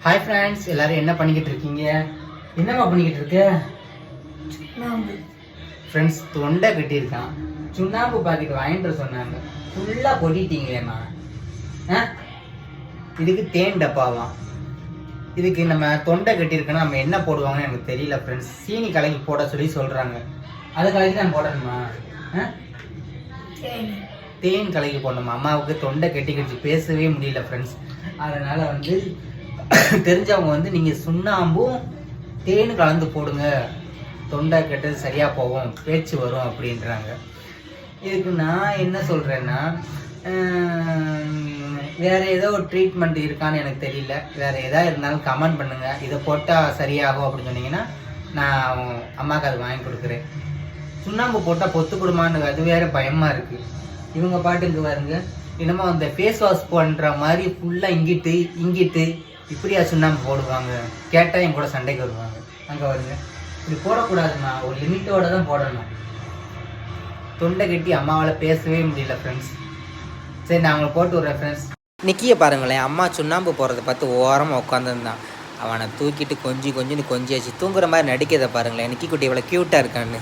Hi friends, எல்லாரும் என்ன பண்ணிக்கிட்டு இருக்கீங்க? என்னம்மா பண்ணிக்கிட்டு இருக்க? ஃப்ரெண்ட்ஸ், தொண்டை கட்டியிருக்கான். சுண்ணாம்பு பாக்கெட் வாங்கிட்டு சொன்னாங்க. ஃபுல்லாக கொட்டிட்டீங்களேம்மா. இதுக்கு தேன் டப்பாவாம். இதுக்கு நம்ம தொண்டை கட்டியிருக்கோன்னா நம்ம என்ன போடுவாங்கன்னு எனக்கு தெரியல ஃப்ரெண்ட்ஸ். சீனி கலக்கி போட சொல்லி சொல்கிறாங்க. அதை கலக்கி தான் போடணுமா? தேன் கலக்கி போடணுமா? அம்மாவுக்கு தொண்டை கட்டி பேசவே முடியல ஃப்ரெண்ட்ஸ். அதனால் தெரிஞ்சவங்க நீங்கள் சுண்ணாம்பும் தேன் கலந்து போடுங்க, தொண்டை கெட்டது சரியாக போகும், பேச்சு வரும் அப்படின்றாங்க. இதுக்கு நான் என்ன சொல்கிறேன்னா, வேறு ஏதோ ஒரு ட்ரீட்மெண்ட் இருக்கான்னு எனக்கு தெரியல. வேறு எதாவது இருந்தாலும் கமெண்ட் பண்ணுங்கள். இதை போட்டால் சரியாகும் அப்படின்னு சொன்னீங்கன்னா நான் அம்மாவுக்கு அது வாங்கி கொடுக்குறேன். சுண்ணாம்பு போட்டால் பொத்து கொடுமான்னு அது வேறு பயமாக இருக்குது. இவங்க பாட்டுக்கு பாருங்க, என்னமோ அந்த ஃபேஸ் வாஷ் பண்ணுற மாதிரி ஃபுல்லாக இங்கிட்டு இப்படியா சுண்ணாம்பு போடுவாங்க. கேட்டால் என் கூட சண்டைக்கு வருவாங்க. அங்கே வருங்க, இப்படி போடக்கூடாதுண்ணா, ஒரு லிமிட்டோடு தான் போடணும். தொண்டை கட்டி அம்மாவால் பேசவே முடியல ஃப்ரெண்ட்ஸ். சரி, நான் அவங்களை போட்டு விட்றேன் ஃப்ரெண்ட்ஸ். நிக்கிய பாருங்களேன், அம்மா சுண்ணாம்பு போடுறத பார்த்து ஓரமாக உட்காந்துருந்தான். அவனை தூக்கிட்டு கொஞ்சின்னு கொஞ்சியாச்சு தூங்குற மாதிரி நடிக்கிறத பாருங்களேன். நிக்கி குட்டி இவ்வளோ க்யூட்டாக இருக்கான்னு.